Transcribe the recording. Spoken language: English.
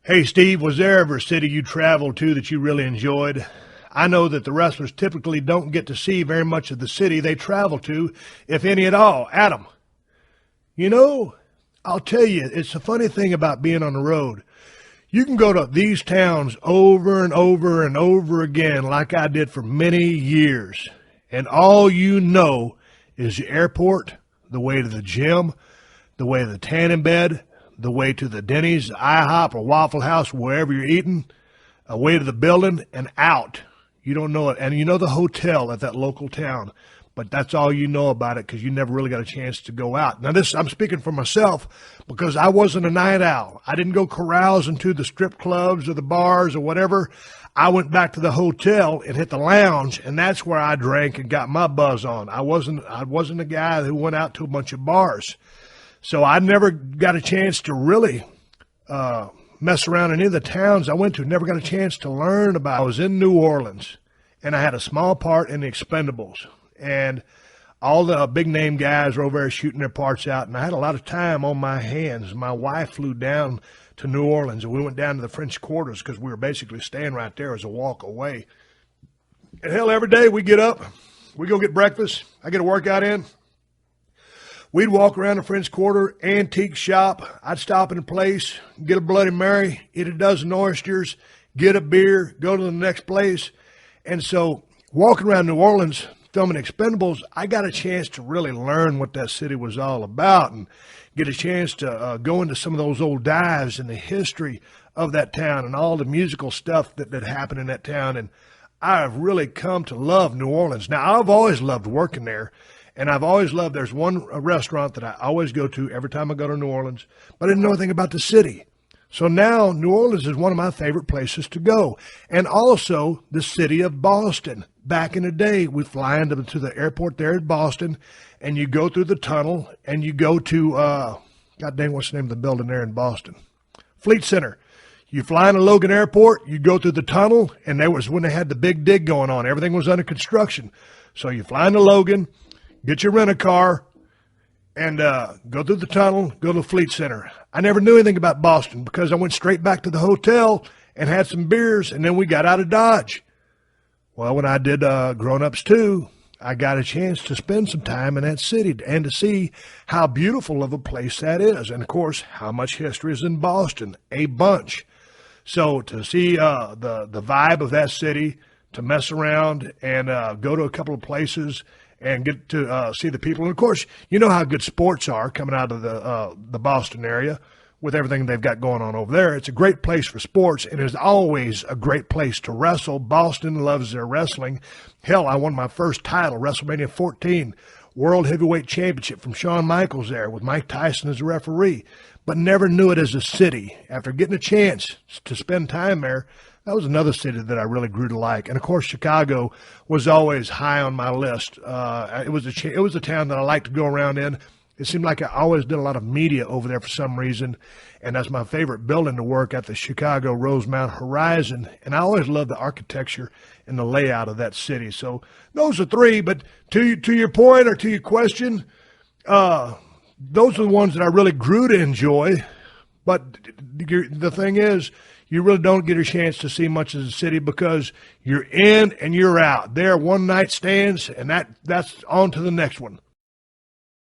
Hey, Steve, was there ever a city you traveled to that you really enjoyed? I know that the wrestlers typically don't get to see very much of the city they travel to, if any at all. Adam, you know, I'll tell you, it's a funny thing about being on the road. You can go to these towns over and over and over again, like I did for many years, and all you know is the airport, the way to the gym, the way to the tanning bed, the way to the Denny's, IHOP, or Waffle House, wherever you're eating, a way to the building, and out. You don't know it. And you know the hotel at that local town, but that's all you know about it because you never really got a chance to go out. Now, I'm speaking for myself because I wasn't a night owl. I didn't go carousing to the strip clubs or the bars or whatever. I went back to the hotel and hit the lounge, and that's where I drank and got my buzz on. I wasn't a guy who went out to a bunch of bars. So I never got a chance to really mess around in any of the towns I went to. Never got a chance to learn about. I was in New Orleans, and I had a small part in the Expendables. And all the big-name guys were over there shooting their parts out, and I had a lot of time on my hands. My wife flew down to New Orleans, and we went down to the French Quarters because we were basically staying right there as a walk away. And hell, every day we get up, we go get breakfast, I get a workout in. We'd walk around the French Quarter, antique shop. I'd stop in a place, get a Bloody Mary, eat a dozen oysters, get a beer, go to the next place. And so walking around New Orleans, filming Expendables, I got a chance to really learn what that city was all about and get a chance to go into some of those old dives and the history of that town and all the musical stuff that happened in that town. And I've really come to love New Orleans. Now, I've always loved working there. And I've always loved, there's one restaurant that I always go to every time I go to New Orleans, but I didn't know anything about the city. So now New Orleans is one of my favorite places to go. And also the city of Boston. Back in the day, we fly into the airport there in Boston, and you go through the tunnel, and you go to, God dang, what's the name of the building there in Boston? Fleet Center. You fly into Logan Airport, you go through the tunnel, and that was when they had the big dig going on. Everything was under construction. So you fly into Logan, get your rent-a-car, and go through the tunnel, go to the Fleet Center. I never knew anything about Boston because I went straight back to the hotel and had some beers, and then we got out of Dodge. Well, when I did Grown Ups 2, I got a chance to spend some time in that city and to see how beautiful of a place that is. And, of course, how much history is in Boston, a bunch. So to see the vibe of that city, to mess around and go to a couple of places and get to see the people. And, of course, you know how good sports are coming out of the Boston area with everything they've got going on over there. It's a great place for sports, and it's always a great place to wrestle. Boston loves their wrestling. Hell, I won my first title, WrestleMania 14, World Heavyweight Championship from Shawn Michaels there with Mike Tyson as a referee, but never knew it as a city. After getting a chance to spend time there, that was another city that I really grew to like. And, of course, Chicago was always high on my list. It was a town that I liked to go around in. It seemed like I always did a lot of media over there for some reason, and that's my favorite building to work at, the Chicago Rosemount Horizon. And I always loved the architecture and the layout of that city. So those are three. But to your point or to your question, those are the ones that I really grew to enjoy. But the thing is, you really don't get a chance to see much of the city because you're in and you're out. They're one-night stands, and that's on to the next one.